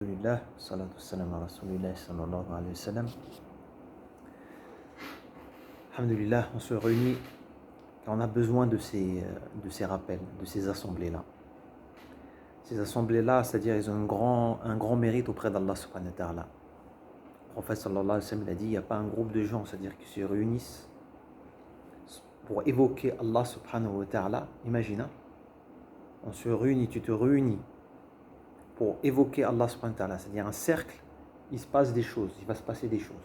Alhamdulillah, salatu wassalam ala rasulillah sallallahu alayhi wa sallam. Alhamdulillah, on se réunit car on a besoin de ces rappels, de ces assemblées-là. Ces assemblées-là, c'est-à-dire ils ont un grand mérite auprès d'Allah subhanahu wa ta'ala. Le prophète sallallahu alayhi wa sallam a dit, il n'y a pas un groupe de gens, c'est-à-dire qui se réunissent pour évoquer Allah subhanahu wa ta'ala. Imagine, on se réunit, tu te réunis pour évoquer Allah subhanahu wa ta'ala, c'est-à-dire un cercle, il se passe des choses, il va se passer des choses.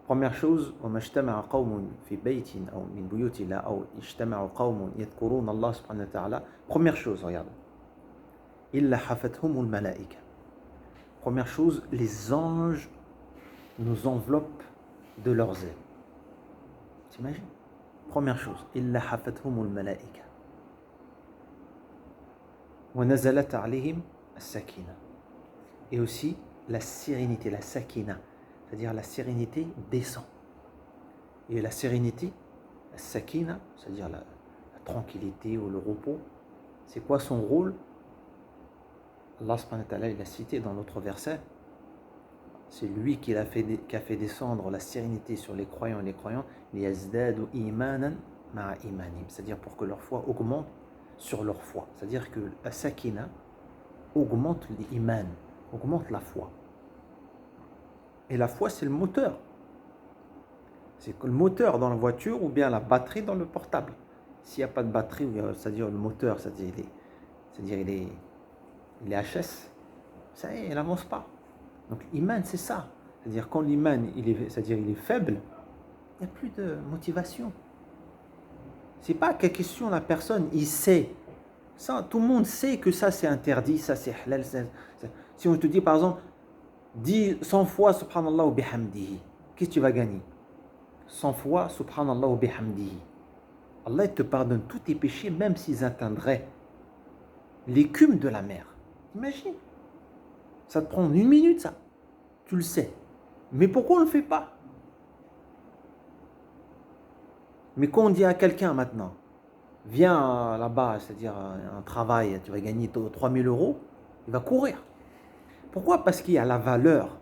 Première chose, وَمَا اجْتَمَعَ قَوْمٌ فِي بَيْتٍ أو من بيوت الله أو اجتمع قوم يذكرون الله سبحانه وتعالى. Première chose, regarde. إِلَّا حَفَتْهُمُ الْمَلَائِكَةُ. Première chose, les anges nous enveloppent de leurs ailes. T'imagines? Première chose, إِلَّا حَفَتْهُمُ الْمَلَائِكَةُ. وَنَزَلَتْ عَلَيْهِمْ السَّكِينَةُ. Et aussi la sérénité, la sakina. C'est-à-dire la sérénité descend. Et la sérénité, la sakina, c'est-à-dire la tranquillité ou le repos, c'est quoi son rôle? Allah subhanahu wa ta'ala, il a cité dans l'autre verset, c'est lui qui a fait descendre la sérénité sur les croyants et les croyants, liyazdadu imanan ma'a imanim, c'est-à-dire pour que leur foi augmente sur leur foi. C'est-à-dire que la sakina augmente l'iman, augmente la foi. Et la foi, c'est le moteur. C'est le moteur dans la voiture ou bien la batterie dans le portable. S'il n'y a pas de batterie, c'est-à-dire le moteur, c'est-à-dire il est HS, ça y est, il n'avance pas. Donc l'iman, c'est ça. C'est-à-dire quand l'iman, il est faible, il n'y a plus de motivation. C'est pas que question la personne, il sait. Ça, tout le monde sait que ça c'est interdit, ça c'est halal. Si on te dit par exemple, dis 100 fois subhanallah wa bihamdihi, qu'est-ce que tu vas gagner? 100 fois subhanallah wa bihamdihi. Allah te pardonne tous tes péchés même s'ils atteindraient l'écume de la mer. Imagine. Ça te prend 1 minute ça. Tu le sais. Mais pourquoi on ne le fait pas? Mais quand on dit à quelqu'un maintenant, viens là-bas, c'est-à-dire un travail, tu vas gagner 3000 €, il va courir. Pourquoi? Parce qu'il y a la valeur.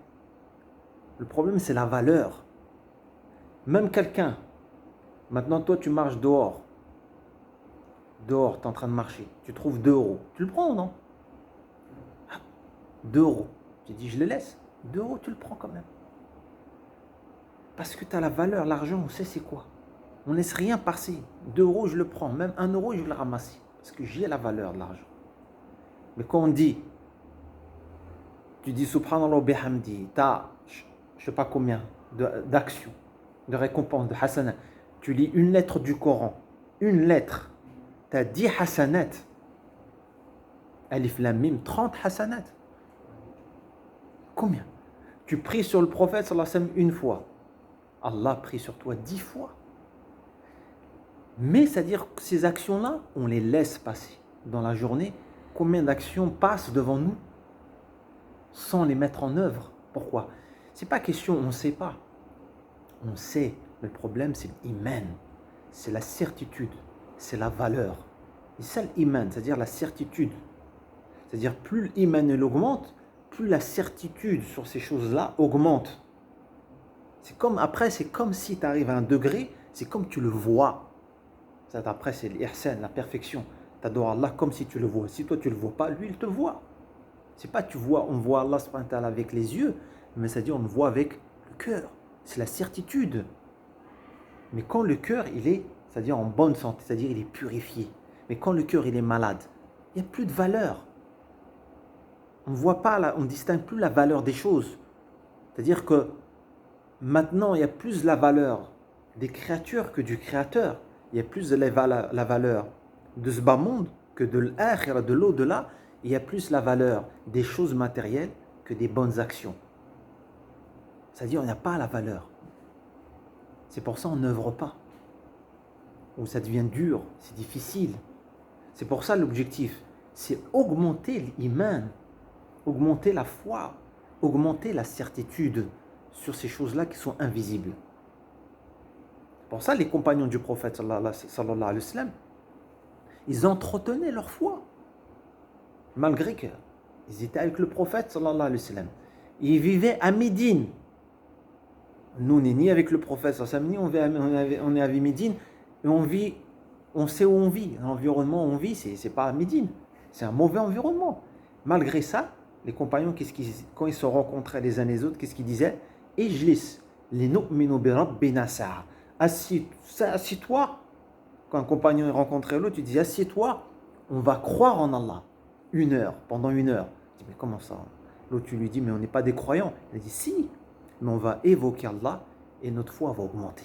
Le problème, c'est la valeur. Même quelqu'un, maintenant toi tu marches dehors. Dehors, tu es en train de marcher. Tu trouves 2 €. Tu le prends ou non? 2 €. Tu dis, je le laisse. 2 €, tu le prends quand même. Parce que tu as la valeur. L'argent, on sait c'est quoi. On ne laisse rien passer. 2 €, je le prends. Même 1 €, je vais le ramasser. Parce que j'ai la valeur de l'argent. Mais quand on dit, tu dis subhanallah wa bihamdi, tu as, je ne sais pas combien d'actions, de récompenses, de hasanat. Tu lis une lettre du Coran. Une lettre. Tu as 10 hasanat. Alif lam mim, 30 hasanat. Combien? Tu pries sur le prophète sallallahu alayhi wa sallam une fois. Allah prie sur toi 10 fois. Mais c'est-à-dire que ces actions-là, on les laisse passer. Dans la journée, combien d'actions passent devant nous sans les mettre en œuvre? Pourquoi? C'est pas question, on ne sait pas. On sait, mais le problème c'est l'iman. C'est la certitude, c'est la valeur. Et ça l'iman, c'est-à-dire la certitude. C'est-à-dire plus l'iman augmente, plus la certitude sur ces choses-là augmente. C'est comme si tu arrives à un degré, c'est comme tu le vois. Après, c'est l'ihsan, la perfection. Tu adores Allah comme si tu le vois. Si toi tu le vois pas, lui il te voit. C'est pas on voit Allah subhanahu wa ta'ala avec les yeux, mais c'est-à-dire on le voit avec le cœur. C'est la certitude. Mais quand le cœur il est, c'est-à-dire en bonne santé, c'est-à-dire il est purifié. Mais quand le cœur il est malade, il n'y a plus de valeur. On ne voit pas, on ne distingue plus la valeur des choses. C'est-à-dire que maintenant, il y a plus la valeur des créatures que du créateur. Il y a plus la valeur de ce bas monde que de l'akhirah, de l'au-delà. Il y a plus la valeur des choses matérielles que des bonnes actions. C'est-à-dire, on n'a pas la valeur. C'est pour ça qu'on n'œuvre pas. Ou ça devient dur, c'est difficile. C'est pour ça l'objectif, c'est augmenter l'iman, augmenter la foi, augmenter la certitude sur ces choses-là qui sont invisibles. Pour ça, les compagnons du prophète sallallahu alayhi wa sallam, ils entretenaient leur foi. Malgré qu'ils Ils étaient avec le prophète, sallallahu alayhi wa sallam. Ils vivaient à Médine. Nous, on n'est ni avec le prophète, sallallahu alayhi wa sallam, on est à Médine, et on sait où on vit. L'environnement où on vit, c'est pas à Médine. C'est un mauvais environnement. Malgré ça, les compagnons, quand ils se rencontraient les uns les autres, qu'est-ce qu'ils disaient? Ijlis, linu'minu bi rabbina sa'a. Assis-toi. Quand un compagnon rencontrait l'autre, tu dis assieds-toi, on va croire en Allah. Pendant une heure. Tu dis, mais comment ça? L'autre, tu lui dis, mais on n'est pas des croyants. Il dit, si, mais on va évoquer Allah et notre foi va augmenter.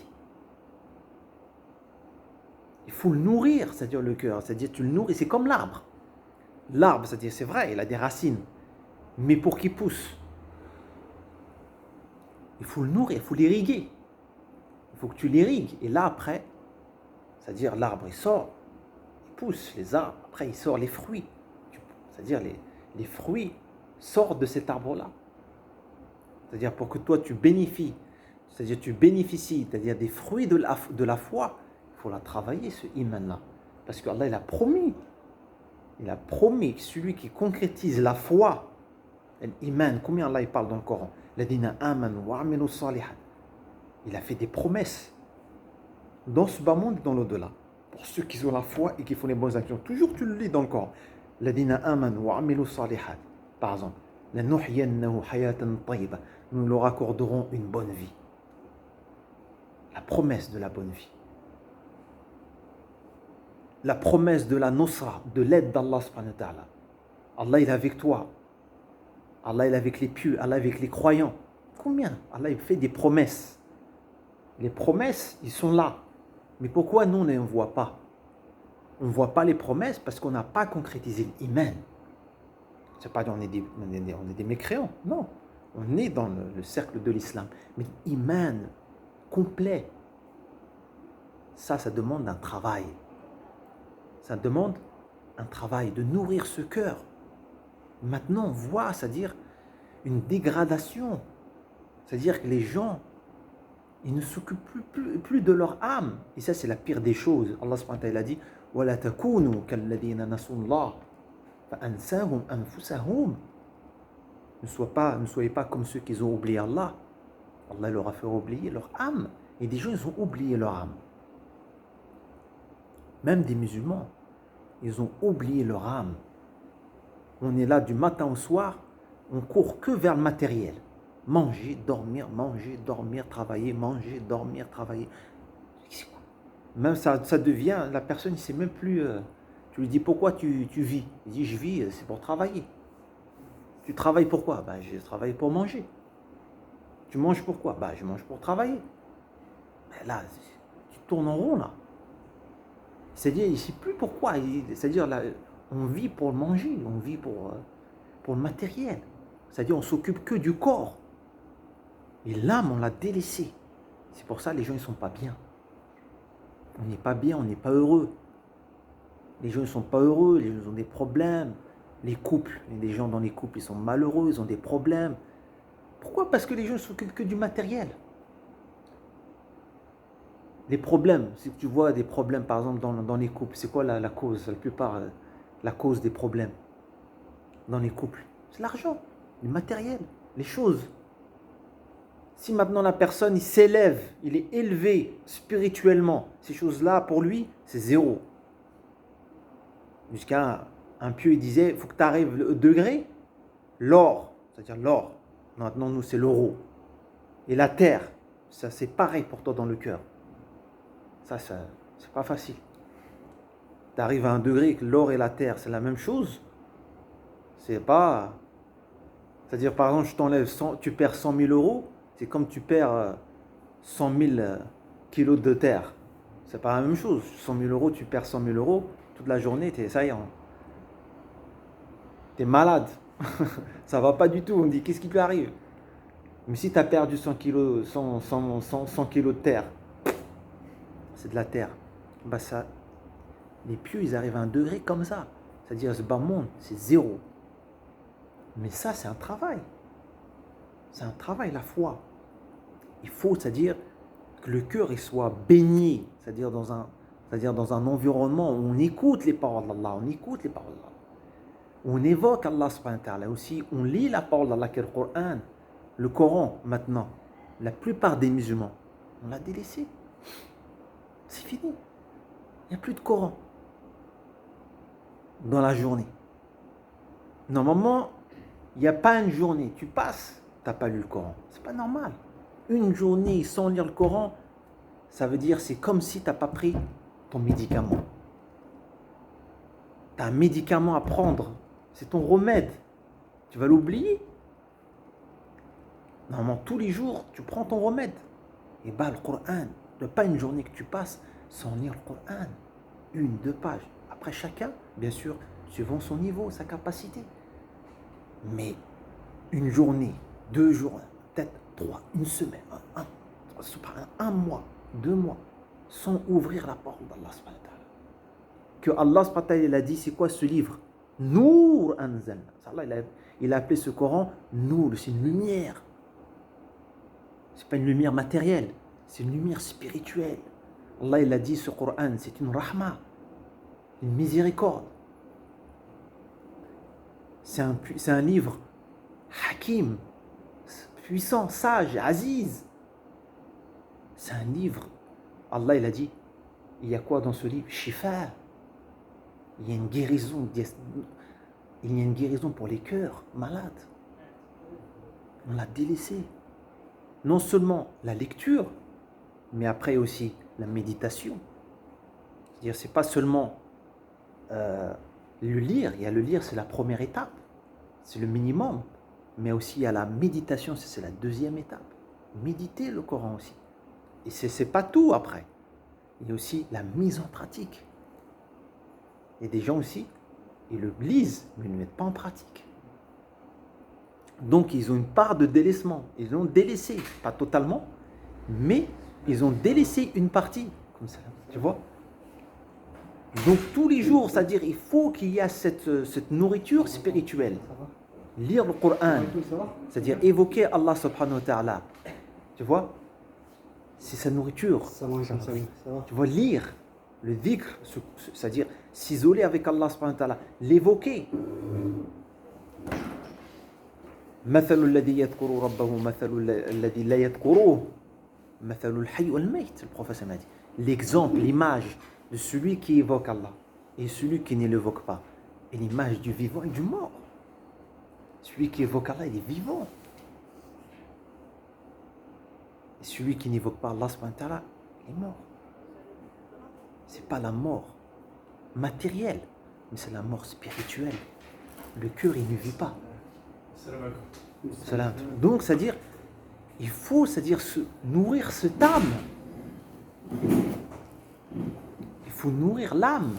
Il faut le nourrir, c'est-à-dire le cœur. C'est-à-dire tu le nourris, c'est comme l'arbre. L'arbre, c'est-à-dire c'est vrai, il a des racines. Mais pour qu'il pousse, il faut le nourrir, il faut l'irriguer. Il faut que tu l'irrigues. Et là, après, c'est-à-dire l'arbre, il sort, il pousse les arbres. Après, il sort les fruits. C'est-à-dire les fruits sortent de cet arbre-là. C'est-à-dire pour que toi, tu bénéficies, c'est-à-dire des fruits de la foi, il faut la travailler, ce iman-là. Parce qu'Allah, il a promis que celui qui concrétise la foi, l'iman, combien Allah il parle dans le Coran? Ladina amanu wa amilu salihat. Il a fait des promesses dans ce bas monde et dans l'au-delà. Pour ceux qui ont la foi et qui font les bonnes actions. Toujours tu le lis dans le Coran. Ladina amanu wa amilu salihat. Par exemple, lanuhyiyannahu hayatan tayyiba. Nous leur accorderons une bonne vie. La promesse de la bonne vie. La promesse de la nusra, de l'aide d'Allah subhanahu wa ta'ala. Allah il est avec toi. Allah il est avec les pieux, Allah avec les croyants. Combien? Allah il fait des promesses. Les promesses, ils sont là. Mais pourquoi nous, on ne voit pas? On ne voit pas les promesses parce qu'on n'a pas concrétisé l'iman. C'est pas qu'on est des mécréants. Non. On est dans le cercle de l'islam. Mais l'iman complet, ça demande un travail. Ça demande un travail de nourrir ce cœur. Maintenant, on voit, c'est-à-dire une dégradation. C'est-à-dire que les gens, ils ne s'occupent plus de leur âme. Et ça, c'est la pire des choses. Allah subhanahu wa ta'ala dit وَلَا تَكُونُوا كَالَّذِينَ نَسُوا اللَّهَ فَأَنْسَاهُمْ أَنفُسَهُمْ. Ne soyez pas comme ceux qui ont oublié Allah. Allah leur a fait oublier leur âme. Et des gens, ils ont oublié leur âme. Même des musulmans, ils ont oublié leur âme. On est là du matin au soir, on court que vers le matériel. Manger, dormir, travailler, manger, dormir, travailler. Même ça devient, la personne ne sait même plus. Tu lui dis pourquoi tu vis. Il dit je vis, c'est pour travailler. Tu travailles pourquoi? Je travaille pour manger. Tu manges pourquoi? Je mange pour travailler. Mais là, tu tournes en rond là. C'est-à-dire, il ne sait plus pourquoi. C'est-à-dire, là, on vit pour manger, on vit pour le matériel. C'est-à-dire, on ne s'occupe que du corps. Et l'âme, on l'a délaissée. C'est pour ça que les gens ne sont pas bien. On n'est pas bien, on n'est pas heureux. Les gens ne sont pas heureux, les gens ont des problèmes. Les couples, les gens dans les couples, ils sont malheureux, ils ont des problèmes. Pourquoi? Parce que les gens ne s'occupent que du matériel. Les problèmes, si tu vois des problèmes par exemple dans les couples, c'est quoi la cause? La plupart, la cause des problèmes dans les couples, c'est l'argent, le matériel, les choses. Si maintenant la personne, il s'élève, il est élevé spirituellement, ces choses-là, pour lui, c'est zéro. Jusqu'à un pieux, il disait, il faut que tu arrives au degré, l'or, c'est-à-dire l'or. Maintenant, nous, c'est l'euro. Et la terre, ça c'est pareil pour toi dans le cœur. Ça c'est pas facile. Tu arrives à un degré que l'or et la terre, c'est la même chose. C'est pas... C'est-à-dire, par exemple, je t'enlève tu perds 100 000 euros, c'est comme tu perds 100 000 kilos de terre. C'est pas la même chose. 100 000 euros, tu perds 100 000 euros, toute la journée, ça y est, t'es malade. Ça va pas du tout. On dit, qu'est-ce qui peut arriver? Mais si tu as perdu 100 kilos de terre, c'est de la terre. Les pieux, ils arrivent à un degré comme ça. C'est-à-dire, ce bas monde, c'est zéro. Mais ça, c'est un travail. C'est un travail, la foi. Il faut, c'est-à-dire, que le cœur il soit baigné, c'est-à-dire dans un environnement où on écoute les paroles d'Allah, on écoute les paroles d'Allah. on évoque Allah subhanahu wa ta'ala aussi, on lit la parole d'Allah qui est le Coran maintenant, la plupart des musulmans, on l'a délaissé. C'est fini. Il n'y a plus de Coran dans la journée. Normalement, il n'y a pas une journée, tu passes, tu n'as pas lu le Coran. C'est pas normal. Une journée sans lire le Coran, ça veut dire c'est comme si tu n'as pas pris ton médicament. Tu as un médicament à prendre, c'est ton remède. Tu vas l'oublier. Normalement, tous les jours, tu prends ton remède. Et bah, le Coran, il n'y a pas une journée que tu passes sans lire le Coran. 1-2 pages. Après chacun, bien sûr, suivant son niveau, sa capacité. Mais une journée, 2 jours, peut-être 3, une semaine, un mois, 2 mois, sans ouvrir la porte d'Allah subhanahu wa ta'ala. Que Allah subhanahu wa ta'ala, il a dit, c'est quoi ce livre? Nour anzalna. Il a appelé ce Coran Nour, c'est une lumière. C'est pas une lumière matérielle, c'est une lumière spirituelle. Allah, il a dit, ce Coran, c'est une rahma, une miséricorde. C'est un livre hakim, puissant, sage, aziz. C'est un livre. Allah, il a dit, il y a quoi dans ce livre? Shifa. Il y a une guérison. Il y a une guérison pour les cœurs malades. On l'a délaissé. Non seulement la lecture, mais après aussi la méditation. C'est-à-dire, c'est pas seulement le lire. Il y a le lire, c'est la première étape. C'est le minimum. Mais aussi, il y a la méditation, c'est la deuxième étape. Méditer le Coran aussi. Et c'est pas tout après. Il y a aussi la mise en pratique. Il y a des gens aussi, ils le lisent, mais ils ne le mettent pas en pratique. Donc, ils ont une part de délaissement. Ils ont délaissé, pas totalement, mais ils ont délaissé une partie. Comme ça, tu vois? Donc, tous les jours, c'est-à-dire, il faut qu'il y ait cette nourriture spirituelle. Lire le Coran, c'est-à-dire évoquer Allah subhanahu wa ta'ala. Tu vois? C'est sa nourriture. Tu vois, lire le dhikr, c'est-à-dire s'isoler avec Allah subhanahu wa ta'ala, l'évoquer. مثل الذي يذكر ربه مثل الذي لا يذكره مثل الحي والميت. Le prophète m'a dit, l'exemple, l'image de celui qui évoque Allah et celui qui ne l'évoque pas, et l'image du vivant et du mort. Celui qui évoque Allah, il est vivant. Et celui qui n'évoque pas Allah subhanahu wa ta'ala, il est mort. C'est pas la mort matérielle, mais c'est la mort spirituelle. Le cœur, il ne vit pas. Donc, c'est-à-dire, il faut, c'est-à-dire, nourrir cette âme. Il faut nourrir l'âme.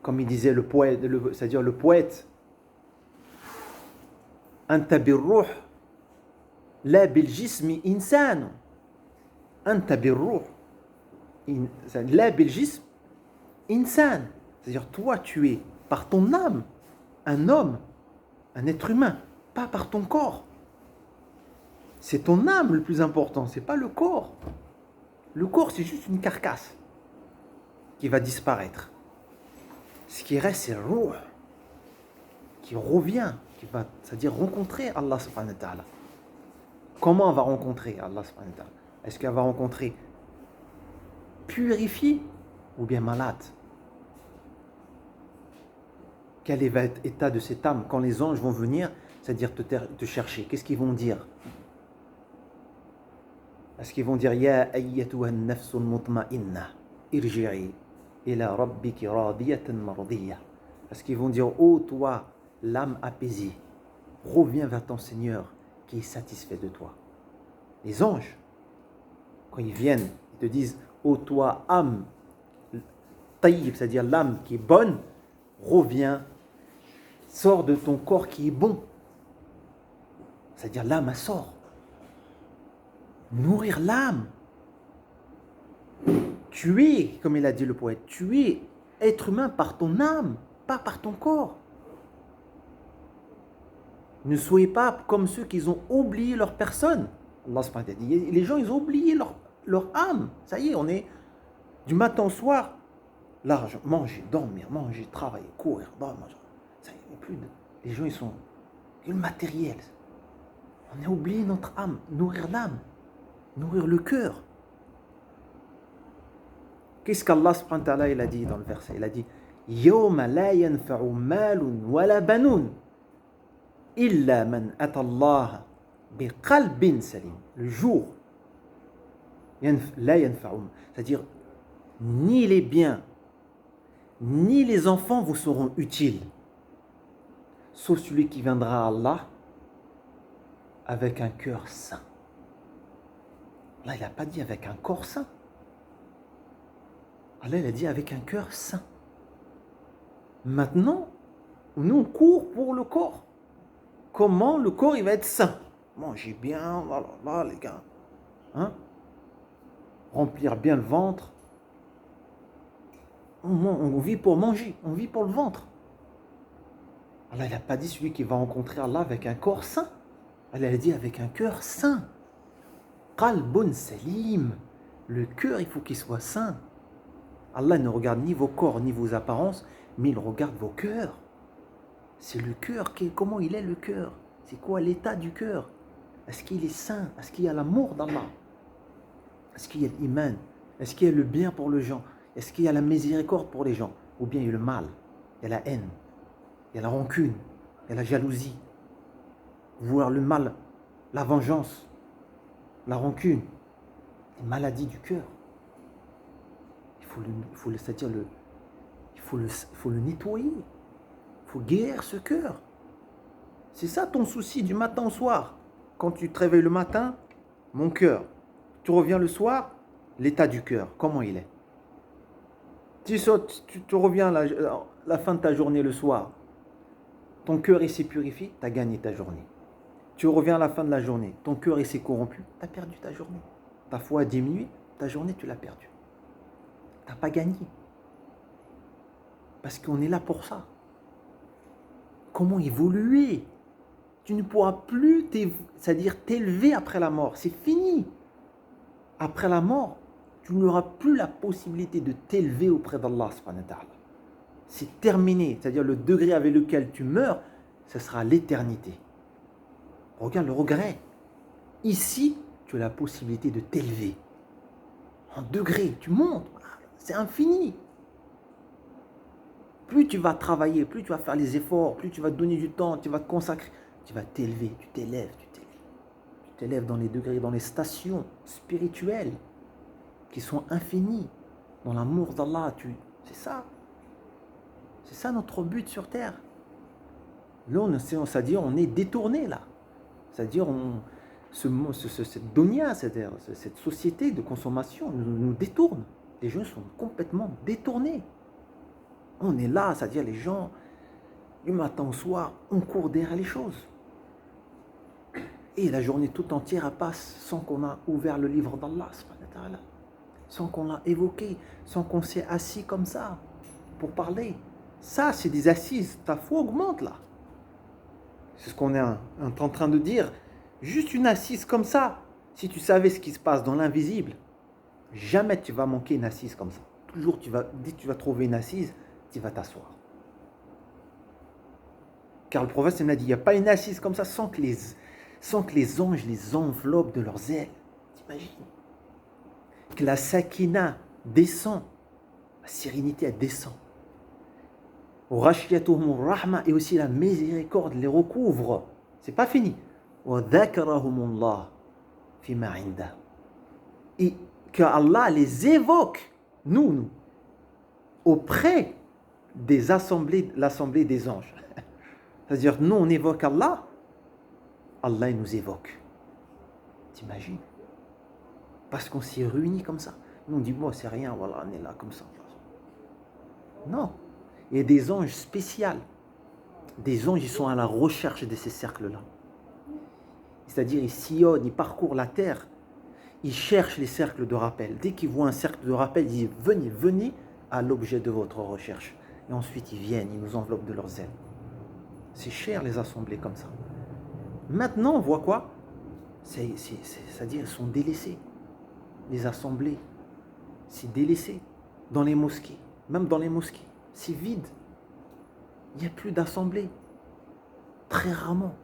Comme il disait le poète, c'est-à-dire le poète, Anta birruh, la bil jismi insan. Anta birruh, la bil jism insan. C'est-à-dire, toi, tu es, par ton âme, un homme, un être humain, pas par ton corps. C'est ton âme le plus important, c'est pas le corps. Le corps, c'est juste une carcasse qui va disparaître. Ce qui reste, c'est le ruh, qui revient, qui va, c'est-à-dire rencontrer Allah subhanahu wa ta'ala. Comment on va rencontrer Allah subhanahu wa ta'ala? Est-ce qu'elle va rencontrer purifié ou bien malade? Quel va être l'état de cette âme quand les anges vont venir, c'est-à-dire te chercher? Qu'est-ce qu'ils vont dire? Est-ce qu'ils vont dire Ya ayyatuha an-nafsul mutma'inna irji'i ila rabbiki radiyatan mardiyya? Est-ce qu'ils vont dire ô toi, l'âme apaisée, reviens vers ton Seigneur qui est satisfait de toi? Les anges, quand ils viennent, ils te disent ô toi, âme tayyib, c'est-à-dire l'âme qui est bonne, reviens, sors de ton corps qui est bon. C'est-à-dire l'âme, elle sort. Nourrir l'âme. Tu es, comme il a dit le poète, tu es être humain par ton âme, pas par ton corps. Ne soyez pas comme ceux qui ont oublié leur personne. Allah subhanahu wa ta'ala dit, les gens, ils ont oublié leur âme. Ça y est, on est du matin au soir, L'argent, manger, dormir, manger, travailler, courir, dormir. Ça, il n'y a plus de... Les gens, ils sont... Le matériel. On a oublié notre âme, nourrir l'âme, nourrir le cœur. Qu'est-ce qu'Allah subhanahu wa ta'ala il a dit dans le verset? Il a dit يَوْمَ لَا يَنْفَعُ مَالٌ وَلَا بَنُونَ إِلَّا مَنْ أَتَى اللَّهَ بِقَلْبٍ سَلِيمٍ. Le jour, لَا يَنْفَعُ, c'est-à-dire ni les biens, ni les enfants vous seront utiles, sauf celui qui viendra à Allah avec un cœur sain. Là, il n'a pas dit avec un corps sain. Allah, il a dit avec un cœur sain. Maintenant, nous, on court pour le corps. Comment le corps, il va être sain? Manger bien, voilà, les gars. Hein? Remplir bien le ventre. On vit pour manger, on vit pour le ventre. Allah, il n'a pas dit celui qui va rencontrer Allah avec un corps sain. Allah, il a dit avec un cœur sain. Qalbun salim. Le cœur, il faut qu'il soit sain. Allah ne regarde ni vos corps, ni vos apparences, mais il regarde vos cœurs. C'est le cœur, comment il est le cœur? C'est quoi l'état du cœur? Est-ce qu'il est sain? Est-ce qu'il y a l'amour d'Allah? Est-ce qu'il y a l'iman? Est-ce qu'il y a le bien pour les gens? Est-ce qu'il y a la miséricorde pour les gens? Ou bien il y a le mal, il y a la haine, il y a la rancune, il y a la jalousie, vouloir le mal, la vengeance, la rancune, les maladies du cœur. Il faut le nettoyer. Il faut guérir ce cœur. C'est ça ton souci du matin au soir. Quand tu te réveilles le matin, mon cœur. Tu reviens le soir, l'état du cœur, comment il est? Tu reviens la fin de ta journée le soir. Ton cœur il s'est purifié, tu as gagné ta journée. Tu reviens à la fin de la journée, ton cœur il s'est corrompu, tu as perdu ta journée. Ta foi a diminué, ta journée tu l'as perdue. Tu n'as pas gagné. Parce qu'on est là pour ça. Comment évoluer? Tu ne pourras plus c'est-à-dire t'élever après la mort. C'est fini. Après la mort, tu n'auras plus la possibilité de t'élever auprès d'Allah subhanahu wa ta'ala. C'est terminé. C'est-à-dire le degré avec lequel tu meurs, ce sera l'éternité. Regarde le regret. Ici, tu as la possibilité de t'élever. En degré, tu montes. C'est infini. Plus tu vas travailler, plus tu vas faire les efforts, plus tu vas te donner du temps, tu vas te consacrer, tu vas t'élever, tu t'élèves. Tu t'élèves dans les degrés, dans les stations spirituelles qui sont infinies. Dans l'amour d'Allah, c'est ça. C'est ça notre but sur terre. Là, c'est-à-dire on est détourné là. C'est-à-dire cette dunya, c'est-à-dire cette société de consommation nous détourne. Les gens sont complètement détournés. On est là, c'est-à-dire les gens, du matin au soir, on court derrière les choses. Et la journée tout entière elle passe sans qu'on a ouvert le livre d'Allah, sans qu'on l'a évoqué, sans qu'on s'est assis comme ça pour parler. Ça, c'est des assises. Ta foi augmente là. C'est ce qu'on est en train de dire. Juste une assise comme ça. Si tu savais ce qui se passe dans l'invisible, jamais tu vas manquer une assise comme ça. Toujours, dès que tu vas trouver une assise, tu vas t'asseoir. Car le prophète m'a dit, il n'y a pas une assise comme ça sans que les anges les enveloppent de leurs ailes. T'imagines? Que la sakina descend, la sérénité elle descend. Et aussi la miséricorde les recouvre. C'est pas fini. Et que Allah les évoque, nous, auprès l'assemblée des anges. C'est-à-dire, nous, on évoque Allah, Allah, il nous évoque. T'imagines? Parce qu'on s'est réunis comme ça. Nous, on dit, moi, c'est rien, voilà, on est là comme ça. Non. Il y a des anges spéciaux. Des anges, ils sont à la recherche de ces cercles-là. C'est-à-dire, ils sillonnent, ils parcourent la terre. Ils cherchent les cercles de rappel. Dès qu'ils voient un cercle de rappel, ils disent, venez à l'objet de votre recherche. Et ensuite, ils viennent, ils nous enveloppent de leurs ailes. C'est cher, les assemblées comme ça. Maintenant, on voit quoi? C'est-à-dire, ils sont délaissés. Les assemblées, c'est délaissé. Dans les mosquées, même dans les mosquées, c'est vide. Il n'y a plus d'assemblée. Très rarement.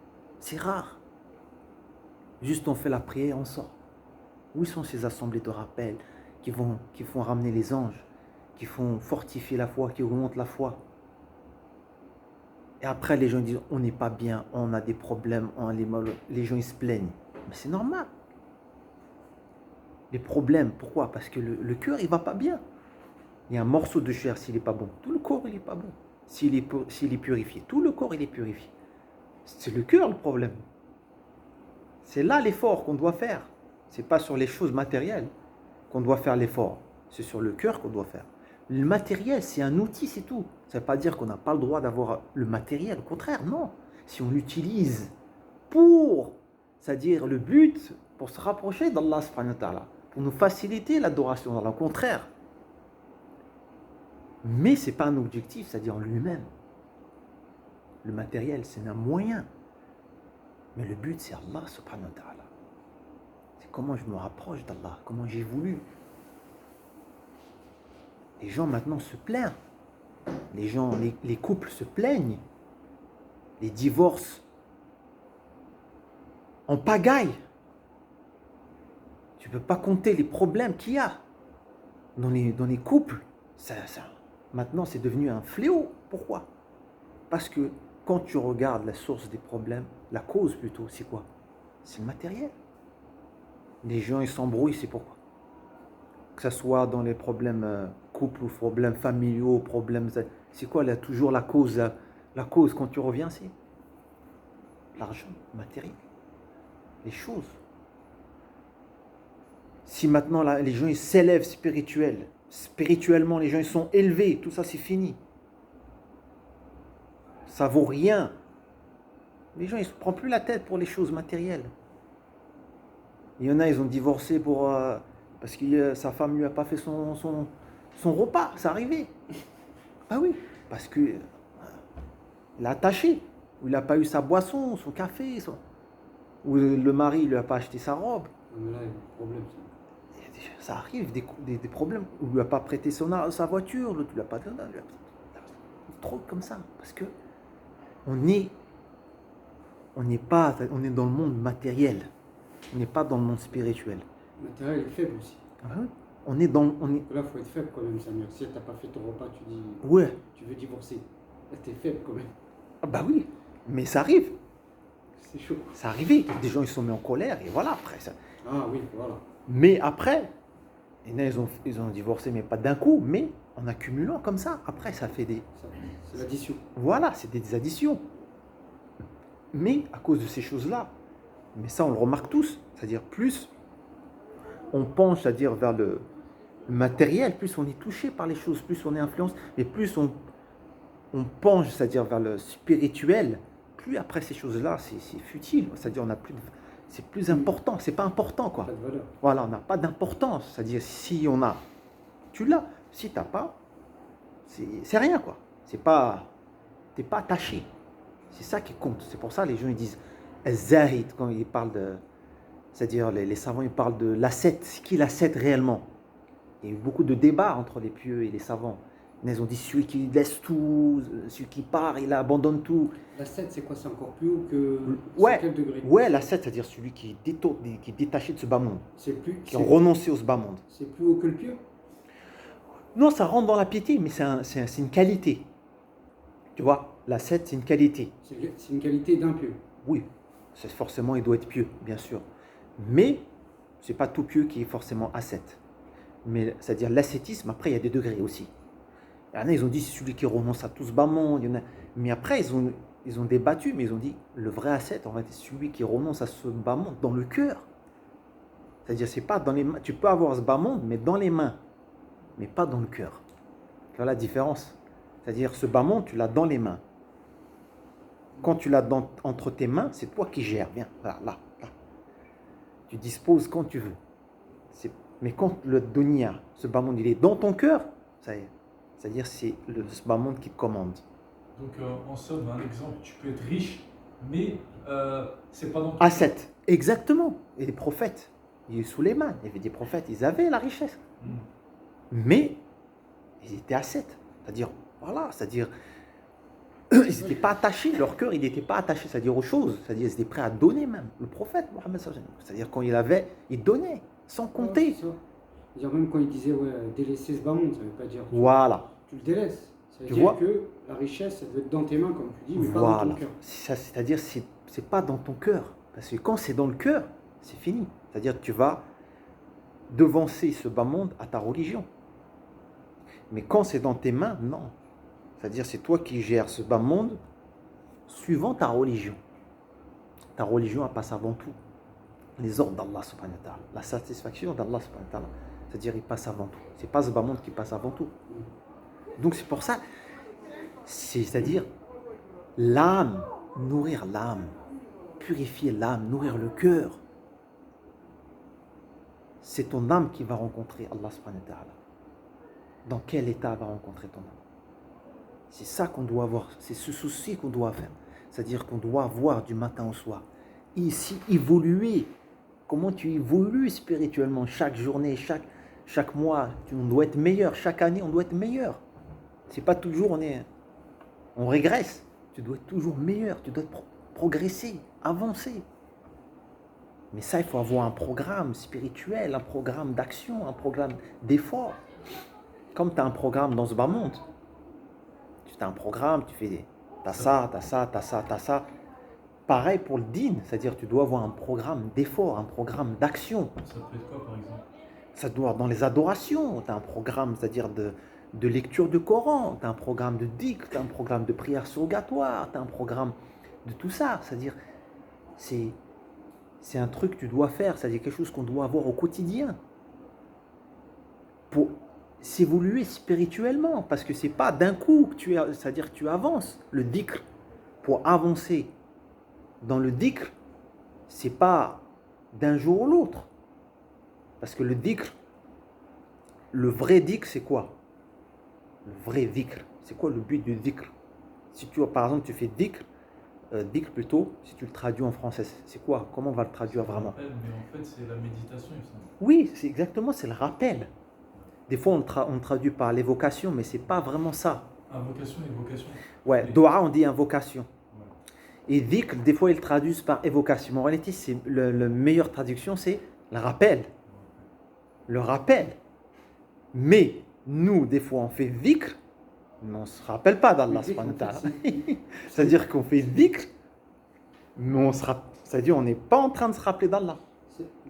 C'est rare. Juste on fait la prière, on sort. Où sont ces assemblées de rappel qui font ramener les anges, qui font fortifier la foi, qui augmentent la foi? Et après, les gens disent, on n'est pas bien, on a des problèmes, les gens ils se plaignent. Mais c'est normal. Les problèmes, pourquoi? Parce que le cœur, il ne va pas bien. Il y a un morceau de chair, s'il n'est pas bon, tout le corps, il n'est pas bon. S'il est purifié, tout le corps, il est purifié. C'est le cœur, le problème. C'est là l'effort qu'on doit faire. Ce n'est pas sur les choses matérielles qu'on doit faire l'effort. C'est sur le cœur qu'on doit faire. Le matériel, c'est un outil, c'est tout. Ça ne veut pas dire qu'on n'a pas le droit d'avoir le matériel. Au contraire, non. Si on l'utilise c'est-à-dire le but, pour se rapprocher d'Allah subhanahu wa ta'ala, pour nous faciliter l'adoration d'Allah. Au contraire. Mais ce n'est pas un objectif, c'est-à-dire en lui-même. Le matériel, c'est un moyen. Mais le but, c'est Allah subhanahu wa ta'ala. C'est comment je me rapproche d'Allah, comment j'ai voulu. Les gens maintenant se plaignent. Les couples se plaignent. Les divorces en pagaille. Tu ne peux pas compter les problèmes qu'il y a dans les couples. Maintenant, c'est devenu un fléau. Pourquoi? Parce que quand tu regardes la source des problèmes, la cause plutôt, c'est quoi? C'est le matériel. Les gens, ils s'embrouillent, c'est pourquoi? Que ce soit dans les problèmes couples ou problèmes familiaux, problèmes... C'est quoi là, toujours la cause? La cause, quand tu reviens, c'est l'argent, le matériel, les choses. Si maintenant là, les gens ils s'élèvent spirituellement, les gens ils sont élevés, tout ça c'est fini. Ça vaut rien. Les gens ils ne se prennent plus la tête pour les choses matérielles. Il y en a, ils ont divorcé parce que sa femme ne lui a pas fait son repas, c'est arrivé. Ah oui, parce que il a attaché, ou il n'a pas eu sa boisson, son café, ou le mari ne lui a pas acheté sa robe. Mais là, il y a un problème. Ça arrive, des problèmes, ou lui a pas prêté sa voiture, l'autre lui a pas donné, trop comme ça, parce que on est dans le monde matériel, on n'est pas dans le monde spirituel. Le matériel est faible aussi. Ah oui. Là, il faut être faible quand même, Samir. Si tu n'as pas fait ton repas, tu dis ouais. Tu veux divorcer. Là, tu es faible quand même. Ah bah oui, mais ça arrive. C'est chaud. Ça arrive. Des gens ils sont mis en colère et voilà après ça. Ah oui, voilà. Mais après, ils ont divorcé, mais pas d'un coup, mais en accumulant comme ça. Après, ça fait c'est l'addition. Voilà, c'est des additions. Mais à cause de ces choses-là, mais ça on le remarque tous, c'est-à-dire plus on penche, c'est-à-dire vers le matériel, plus on est touché par les choses, plus on est influencé, et plus on penche, c'est-à-dire vers le spirituel, plus après ces choses-là, c'est futile, c'est-à-dire on a plus c'est plus important, c'est pas important quoi. Pas de valeur. Voilà, on n'a pas d'importance, c'est-à-dire si on a, tu l'as, si t'as pas, c'est rien quoi. T'es pas attaché. C'est ça qui compte. C'est pour ça que les gens ils disent Zahid quand ils parlent de, c'est-à-dire les savants ils parlent de l'ascète. C'est qui l'ascète réellement? Il y a eu beaucoup de débats entre les pieux et les savants. Ils ont dit celui qui laisse tout, celui qui part, il abandonne tout. L'ascète, c'est quoi? C'est encore plus haut que ouais, quel degré? Ouais, l'ascète, c'est-à-dire celui qui est détaché de ce bas monde. Qui a renoncé au bas monde. C'est plus haut que le pieux? Non, ça rentre dans la piété, mais c'est une qualité. Tu vois, l'ascète, c'est une qualité. C'est une qualité d'un pieux. Oui, forcément, il doit être pieux, bien sûr. Mais ce n'est pas tout pieux qui est forcément ascète. Mais c'est-à-dire l'ascétisme, après, il y a des degrés aussi. Il y en a, ils ont dit c'est celui qui renonce à tout ce bas monde. Il y en a, mais après, ils ont débattu, mais ils ont dit le vrai ascète, en fait, c'est celui qui renonce à ce bas monde dans le cœur. C'est-à-dire, c'est pas dans les mains. Tu peux avoir ce bas monde, mais dans les mains, mais pas dans le cœur. Tu vois la différence? C'est-à-dire, ce bas monde, tu l'as dans les mains. Quand tu l'as entre tes mains, c'est toi qui gères. Viens, là. Tu disposes quand tu veux. Mais quand le dunya, ce bas monde, il est dans ton cœur, ça y est. C'est-à-dire c'est ce bas monde qui te commande. Donc en somme, un exemple, tu peux être riche, mais c'est pas dans ton ascète, exactement. Et les prophètes, il y a eu sous les mains. Il y avait des prophètes, ils avaient la richesse. Mais Ils étaient ascètes. C'est-à-dire, voilà, c'est-à-dire, ils n'étaient pas attachés, leur cœur, il n'était pas attaché, c'est-à-dire aux choses. C'est-à-dire, ils étaient prêts à donner même. Le prophète, Mohammed sallallahu alayhi wa sallam, c'est-à-dire, quand il avait, il donnait, sans compter. C'est ça. C'est-à-dire même quand il disait ouais, délaisser ce bas monde, ça ne veut pas dire Voilà. tu le délaisses. Ça veut Tu dire vois? que la richesse, elle doit être dans tes mains, comme tu dis, mais pas dans Voilà. ton cœur. C'est-à-dire, c'est pas dans ton cœur. Parce que quand c'est dans le cœur, c'est fini. C'est-à-dire, tu vas devancer ce bas monde à ta religion. Mais quand c'est dans tes mains, non. C'est-à-dire, c'est toi qui gères ce bas monde suivant ta religion. Ta religion, elle passe avant tout. Les ordres d'Allah subhanahu wa ta'ala. La satisfaction d'Allah subhanahu wa ta'ala. C'est-à-dire, il passe avant tout. C'est pas ce bas monde qui passe avant tout. Donc, c'est pour ça, c'est-à-dire, l'âme, nourrir l'âme, purifier l'âme, nourrir le cœur. C'est ton âme qui va rencontrer Allah subhanahu wa ta'ala. Dans quel état va rencontrer ton âme? C'est ça qu'on doit avoir, c'est ce souci qu'on doit faire. C'est-à-dire qu'on doit voir du matin au soir. Ici, évoluer. Comment tu évolues spirituellement chaque journée, chaque mois, on doit être meilleur. Chaque année, on doit être meilleur. C'est pas toujours on régresse. Tu dois être toujours meilleur. Tu dois progresser, avancer. Mais ça, il faut avoir un programme spirituel, un programme d'action, un programme d'effort. Comme tu as un programme dans ce bas monde. Tu as un programme, tu fais t'as ça, t'as ça, t'as ça, t'as ça. Pareil pour le dîn, c'est-à-dire tu dois avoir un programme d'effort, un programme d'action. Ça peut être quoi par exemple? Ça doit dans les adorations, tu as un programme, c'est-à-dire de lecture du Coran, tu as un programme de dhikr, tu as un programme de prière surrogatoire, tu as un programme de tout ça. C'est-à-dire, c'est un truc que tu dois faire, c'est-à-dire quelque chose qu'on doit avoir au quotidien pour s'évoluer spirituellement, parce que c'est pas d'un coup que c'est-à-dire que tu avances. Le dhikr, pour avancer dans le dhikr, c'est pas d'un jour ou l'autre. Parce que le dhikr, le vrai dhikr, c'est quoi? Le vrai dhikr, c'est quoi le but du dhikr? Si tu, par exemple, tu fais dhikr plutôt, si tu le traduis en français, c'est quoi? Comment on va le traduire vraiment? Mais en fait, c'est la méditation, il me semble. Oui, c'est exactement, c'est le rappel. Des fois, on traduit par l'évocation, mais c'est pas vraiment ça. Invocation, évocation. Ouais, doha, on dit invocation. Et dhikr, des fois, ils traduisent par évocation. En réalité, c'est la meilleure traduction, c'est le rappel. Le rappel. Mais nous, des fois, on fait dhikr, mais on ne se rappelle pas d'Allah. C'est-à-dire qu'on fait dhikr, mais c'est-à-dire on n'est pas en train de se rappeler d'Allah.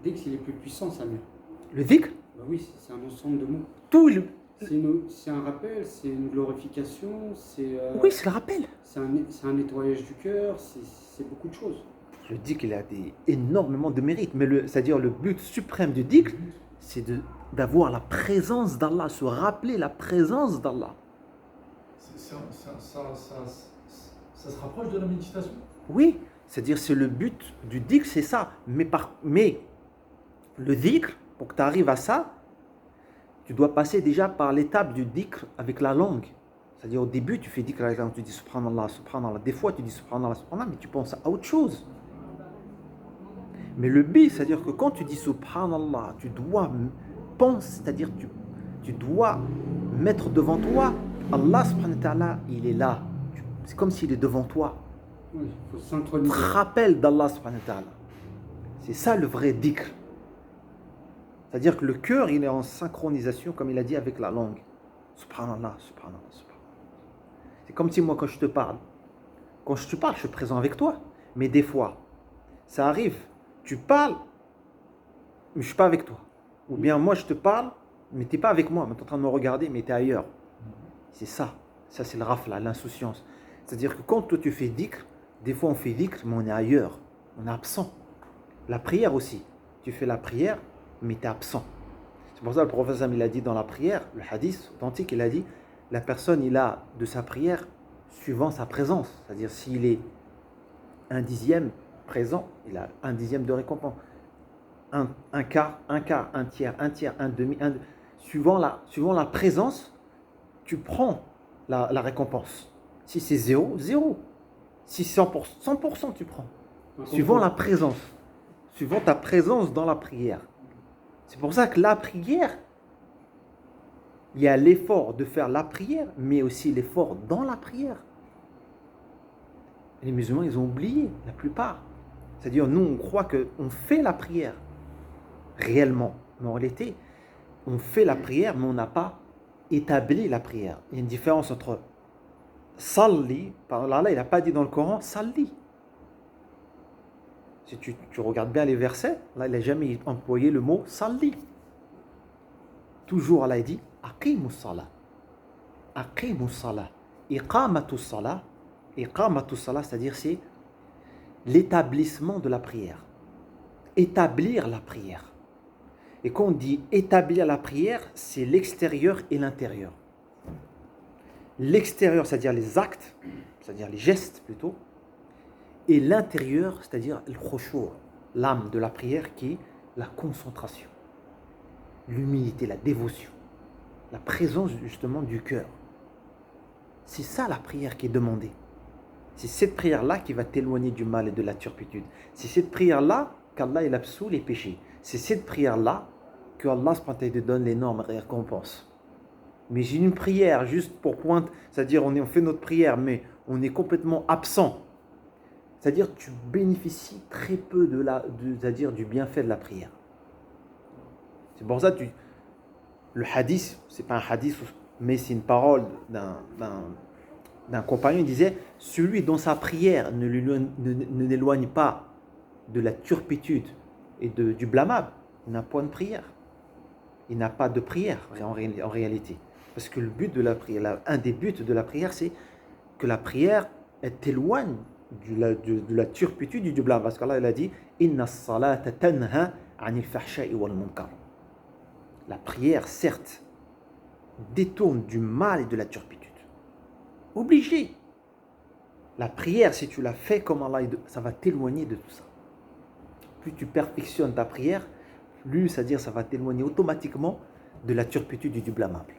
Dhikr, c'est les plus puissants, Samir. Le dhikr, Bah oui, c'est un ensemble de mots. tout C'est un rappel, c'est une glorification, oui, c'est le rappel. c'est un nettoyage du cœur, c'est beaucoup de choses. Le dhikr, il a énormément de mérite, mais c'est-à-dire le but suprême du dhikr, c'est d'avoir la présence d'Allah, se rappeler la présence d'Allah. Ça se rapproche de la méditation? Oui, c'est-à-dire c'est le but du dhikr, c'est ça. Mais le dhikr, pour que tu arrives à ça, tu dois passer déjà par l'étape du dhikr avec la langue. C'est-à-dire au début, tu fais dhikr avec la langue, tu dis subhanallah, subhanallah. Des fois, tu dis subhanallah, subhanallah, mais tu penses à autre chose. Mais le but, c'est-à-dire que quand tu dis subhanallah, tu dois penser, c'est-à-dire tu dois mettre devant toi, Allah subhanahu wa ta'ala, il est là. C'est comme s'il est devant toi. Oui, il faut Tu s'introniser. te rappelles d'Allah subhanahu wa ta'ala. C'est ça le vrai dhikr. C'est-à-dire que le cœur, il est en synchronisation, comme il a dit, avec la langue. Subhanallah, subhanallah, subhanallah. C'est comme si moi, quand je te parle, je suis présent avec toi. Mais des fois, ça arrive, tu parles, mais je ne suis pas avec toi. Ou bien moi, je te parle, mais tu n'es pas avec moi, mais tu es en train de me regarder, mais tu es ailleurs. C'est ça. Ça, c'est le rafla, l'insouciance. C'est-à-dire que quand toi, tu fais dhikr, des fois, on fait dhikr, mais on est ailleurs. On est absent. La prière aussi. Tu fais la prière, mais tu es absent. C'est pour ça que le prophète, il a dit dans la prière, le hadith authentique, il a dit, la personne, il a de sa prière suivant sa présence. C'est-à-dire, s'il est 1/10 présent, il a 1/10 de récompense. Un quart, un tiers, un demi, suivant la présence, tu prends la récompense. Si c'est 0, 0. Si c'est 100%, 100% tu prends. Suivant la présence. Suivant ta présence dans la prière. C'est pour ça que la prière, Il y a l'effort de faire la prière, mais aussi l'effort dans la prière. Les musulmans, ils ont oublié, la plupart. C'est-à-dire, nous, on croit qu'on fait la prière, réellement. Mais en réalité, on fait la prière, mais on n'a pas établi la prière. Il y a une différence entre salli, par là, il n'a pas dit dans le Coran, salli. Si tu regardes bien les versets, là, il n'a jamais employé le mot salli. Toujours, Allah, il dit, aqimus salat. Aqimus salat. Iqamatus salat. Iqamatus salat, c'est-à-dire c'est l'établissement de la prière. Établir la prière. Et quand on dit établir la prière, c'est l'extérieur et l'intérieur. L'extérieur, c'est-à-dire les actes, c'est-à-dire les gestes plutôt, et l'intérieur, c'est-à-dire le khushu', l'âme de la prière qui est la concentration, l'humilité, la dévotion, la présence justement du cœur. C'est ça la prière qui est demandée. C'est cette prière-là qui va t'éloigner du mal et de la turpitude. C'est cette prière-là qu'Allah il absout les péchés. C'est cette prière-là que Allah te donne l'énorme récompense. Mais j'ai une prière juste pour pointe, c'est-à-dire on fait notre prière, mais on est complètement absent. C'est-à-dire tu bénéficies très peu c'est-à-dire du bienfait de la prière. C'est pour ça que le hadith, c'est pas un hadith, mais c'est une parole d'un compagnon, il disait, celui dont sa prière ne l'éloigne pas de la turpitude et du blâmable, il n'a pas de prière. Il n'a pas de prière en réalité. Parce que le but de la prière, un des buts de la prière, c'est que la prière t'éloigne de la turpitude et du blâme. Parce qu'Allah il a dit Inna as-salata tanha 'anil fahsha'i wal munkar. La prière, certes, détourne du mal et de la turpitude. Obligé. La prière, si tu la fais comme Allah, ça va t'éloigner de tout ça. Plus tu perfectionnes ta prière, plus, c'est-à-dire ça va t'éloigner automatiquement de la turpitude et du blâmable.